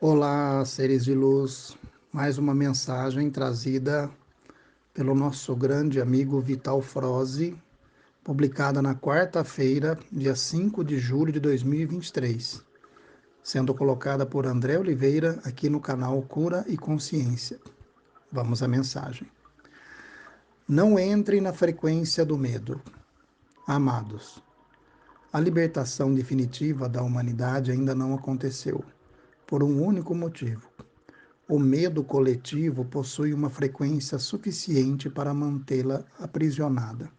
Olá, seres de luz. Mais uma mensagem trazida pelo nosso grande amigo Vital Froze, publicada na quarta-feira, dia 5 de julho de 2023, sendo colocada por André Oliveira aqui no canal Cura e Consciência. Vamos à mensagem. Não entre na frequência do medo. Amados, a libertação definitiva da humanidade ainda não aconteceu, por um único motivo. O medo coletivo possui uma frequência suficiente para mantê-la aprisionada.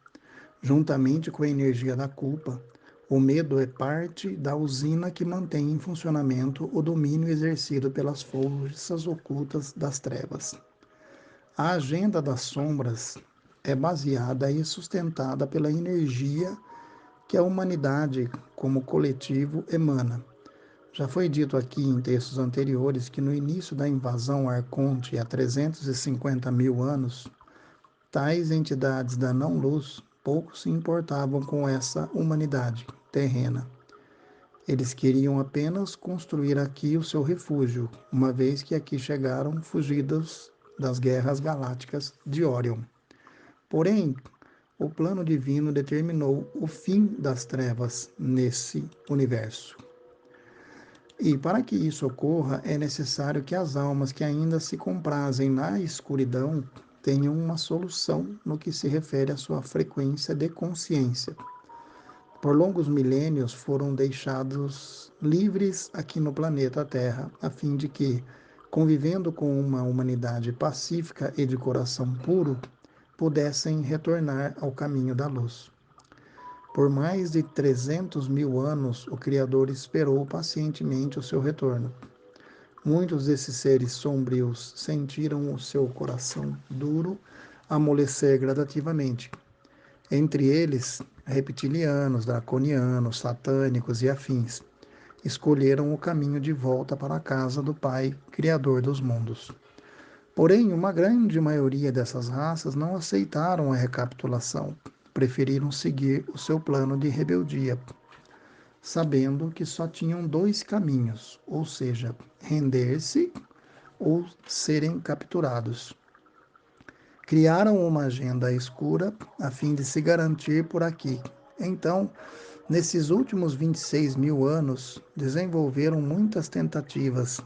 Juntamente com a energia da culpa, o medo é parte da usina que mantém em funcionamento o domínio exercido pelas forças ocultas das trevas. A agenda das sombras é baseada e sustentada pela energia que a humanidade, como coletivo, emana. Já foi dito aqui em textos anteriores que no início da invasão arconte, há 350 mil anos, tais entidades da não-luz pouco se importavam com essa humanidade terrena. Eles queriam apenas construir aqui o seu refúgio, uma vez que aqui chegaram fugidos das guerras galácticas de Órion. Porém, o plano divino determinou o fim das trevas nesse universo. E para que isso ocorra, é necessário que as almas que ainda se comprazem na escuridão tenham uma solução no que se refere à sua frequência de consciência. Por longos milênios foram deixados livres aqui no planeta Terra, a fim de que, convivendo com uma humanidade pacífica e de coração puro, pudessem retornar ao caminho da luz. Por mais de 300 mil anos, o Criador esperou pacientemente o seu retorno. Muitos desses seres sombrios sentiram o seu coração duro amolecer gradativamente. Entre eles, reptilianos, draconianos, satânicos e afins, escolheram o caminho de volta para a casa do Pai, Criador dos mundos. Porém, uma grande maioria dessas raças não aceitaram a recapitulação, preferiram seguir o seu plano de rebeldia, sabendo que só tinham dois caminhos, ou seja, render-se ou serem capturados. Criaram uma agenda escura a fim de se garantir por aqui. Então, nesses últimos 26 mil anos, desenvolveram muitas tentativas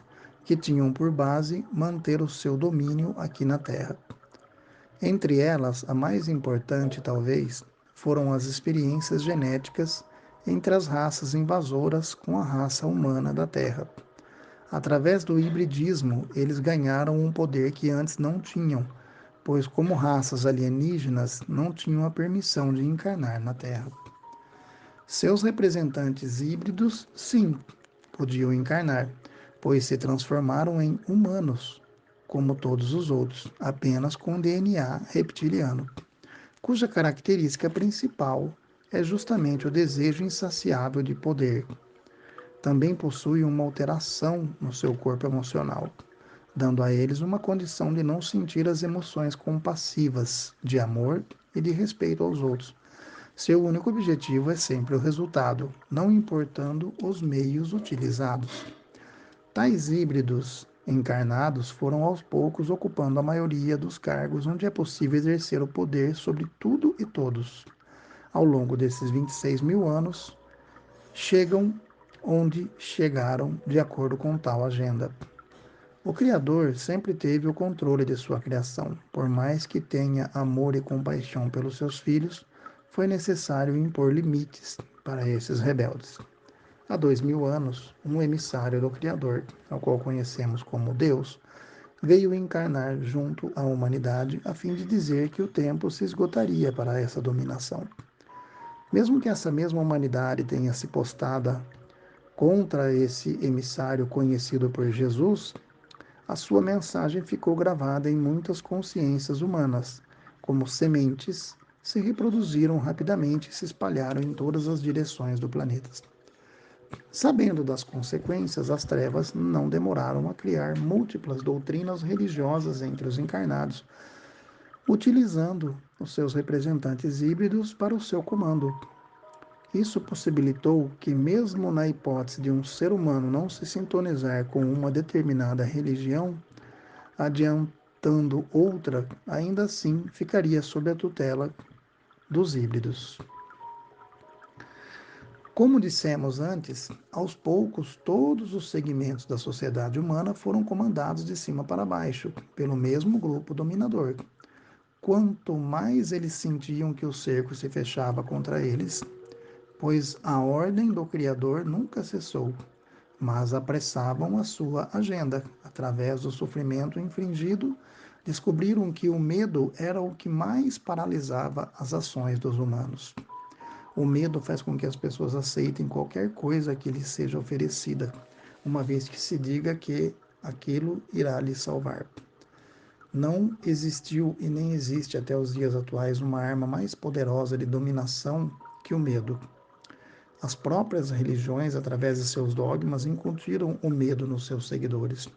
que tinham por base manter o seu domínio aqui na Terra. Entre elas, a mais importante, talvez, foram as experiências genéticas entre as raças invasoras com a raça humana da Terra. Através do hibridismo, eles ganharam um poder que antes não tinham, pois, como raças alienígenas, não tinham a permissão de encarnar na Terra. Seus representantes híbridos, sim, podiam encarnar, pois se transformaram em humanos, como todos os outros, apenas com DNA reptiliano, cuja característica principal é justamente o desejo insaciável de poder. Também possui uma alteração no seu corpo emocional, dando a eles uma condição de não sentir as emoções compassivas de amor e de respeito aos outros. Seu único objetivo é sempre o resultado, não importando os meios utilizados. Tais híbridos encarnados foram aos poucos ocupando a maioria dos cargos onde é possível exercer o poder sobre tudo e todos. Ao longo desses 26 mil anos, chegam onde chegaram de acordo com tal agenda. O Criador sempre teve o controle de sua criação. Por mais que tenha amor e compaixão pelos seus filhos, foi necessário impor limites para esses rebeldes. Há 2000 anos, um emissário do Criador, ao qual conhecemos como Deus, veio encarnar junto à humanidade a fim de dizer que o tempo se esgotaria para essa dominação. Mesmo que essa mesma humanidade tenha se postada contra esse emissário conhecido por Jesus, a sua mensagem ficou gravada em muitas consciências humanas, como sementes se reproduziram rapidamente e se espalharam em todas as direções do planeta. Sabendo das consequências, as trevas não demoraram a criar múltiplas doutrinas religiosas entre os encarnados, utilizando os seus representantes híbridos para o seu comando. Isso possibilitou que, mesmo na hipótese de um ser humano não se sintonizar com uma determinada religião, adiantando outra, ainda assim ficaria sob a tutela dos híbridos. Como dissemos antes, aos poucos todos os segmentos da sociedade humana foram comandados de cima para baixo, pelo mesmo grupo dominador. Quanto mais eles sentiam que o cerco se fechava contra eles, pois a ordem do Criador nunca cessou, mas apressavam a sua agenda. Através do sofrimento infligido, descobriram que o medo era o que mais paralisava as ações dos humanos. O medo faz com que as pessoas aceitem qualquer coisa que lhes seja oferecida, uma vez que se diga que aquilo irá lhes salvar. Não existiu e nem existe até os dias atuais uma arma mais poderosa de dominação que o medo. As próprias religiões, através de seus dogmas, incutiram o medo nos seus seguidores.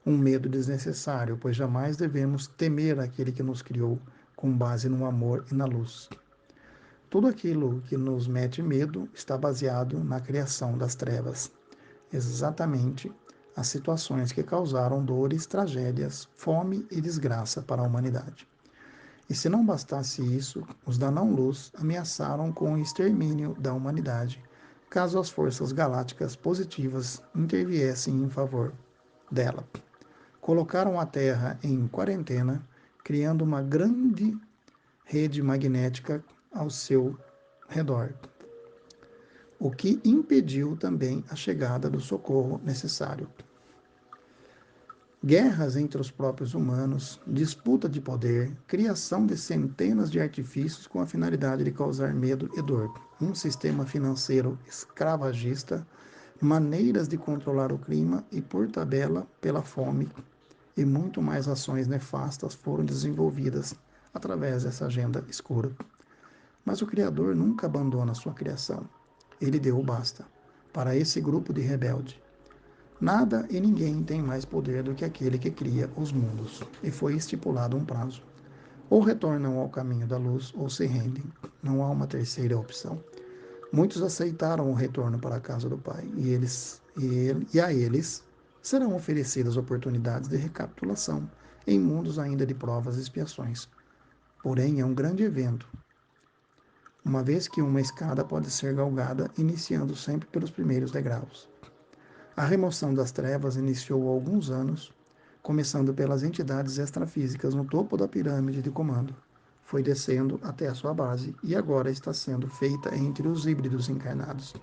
Um medo desnecessário, pois jamais devemos temer aquele que nos criou com base no amor e na luz. Tudo aquilo que nos mete medo está baseado na criação das trevas. Exatamente as situações que causaram dores, tragédias, fome e desgraça para a humanidade. E se não bastasse isso, os da não-luz ameaçaram com o extermínio da humanidade, caso as forças galácticas positivas interviessem em favor dela. Colocaram a Terra em quarentena, criando uma grande rede magnética ao seu redor, o que impediu também a chegada do socorro necessário. Guerras entre os próprios humanos, disputa de poder, criação de centenas de artifícios com a finalidade de causar medo e dor, um sistema financeiro escravagista, maneiras de controlar o clima e, por tabela, pela fome, e muito mais ações nefastas foram desenvolvidas através dessa agenda escura. Mas o Criador nunca abandona sua criação. Ele deu o basta para esse grupo de rebeldes. Nada e ninguém tem mais poder do que aquele que cria os mundos, e foi estipulado um prazo. Ou retornam ao caminho da luz, ou se rendem. Não há uma terceira opção. Muitos aceitaram o retorno para a casa do Pai, e a eles serão oferecidas oportunidades de recapitulação em mundos ainda de provas e expiações. Porém, é um grande evento, uma vez que uma escada pode ser galgada, iniciando sempre pelos primeiros degraus. A remoção das trevas iniciou há alguns anos, começando pelas entidades extrafísicas no topo da pirâmide de comando. Foi descendo até a sua base e agora está sendo feita entre os híbridos encarnados.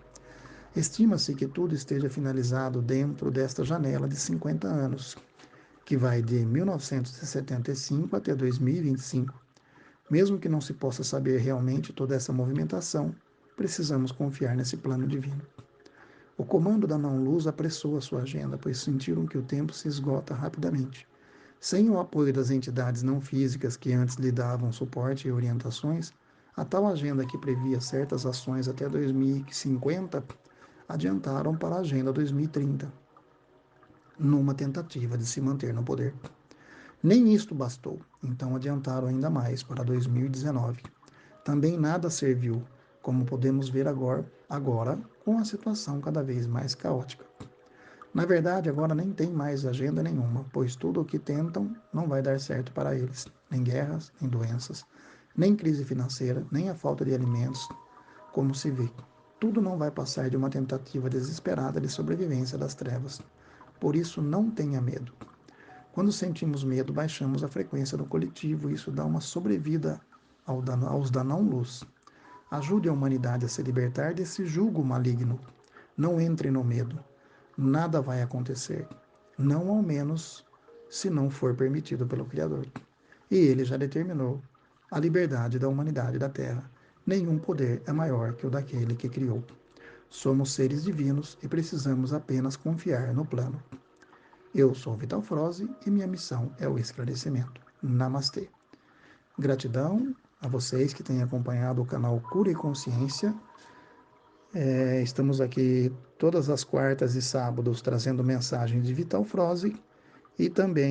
Estima-se que tudo esteja finalizado dentro desta janela de 50 anos, que vai de 1975 até 2025. Mesmo que não se possa saber realmente toda essa movimentação, precisamos confiar nesse plano divino. O comando da não-luz apressou a sua agenda, pois sentiram que o tempo se esgota rapidamente. Sem o apoio das entidades não físicas que antes lhe davam suporte e orientações, a tal agenda que previa certas ações até 2050 adiantaram para a agenda 2030, numa tentativa de se manter no poder. Nem isto bastou, então adiantaram ainda mais para 2019. Também nada serviu, como podemos ver agora com a situação cada vez mais caótica. Na verdade, agora nem tem mais agenda nenhuma, pois tudo o que tentam não vai dar certo para eles. Nem guerras, nem doenças, nem crise financeira, nem a falta de alimentos, como se vê. Tudo não vai passar de uma tentativa desesperada de sobrevivência das trevas. Por isso, não tenha medo. Quando sentimos medo, baixamos a frequência do coletivo e isso dá uma sobrevida aos da não-luz. Ajude a humanidade a se libertar desse jugo maligno. Não entre no medo. Nada vai acontecer. Não ao menos se não for permitido pelo Criador. E ele já determinou a liberdade da humanidade da Terra. Nenhum poder é maior que o daquele que criou. Somos seres divinos e precisamos apenas confiar no plano. Eu sou Vital Froze e minha missão é o esclarecimento. Namastê. Gratidão a vocês que têm acompanhado o canal Cura e Consciência. Estamos aqui todas as quartas e sábados trazendo mensagens de Vital Froze e também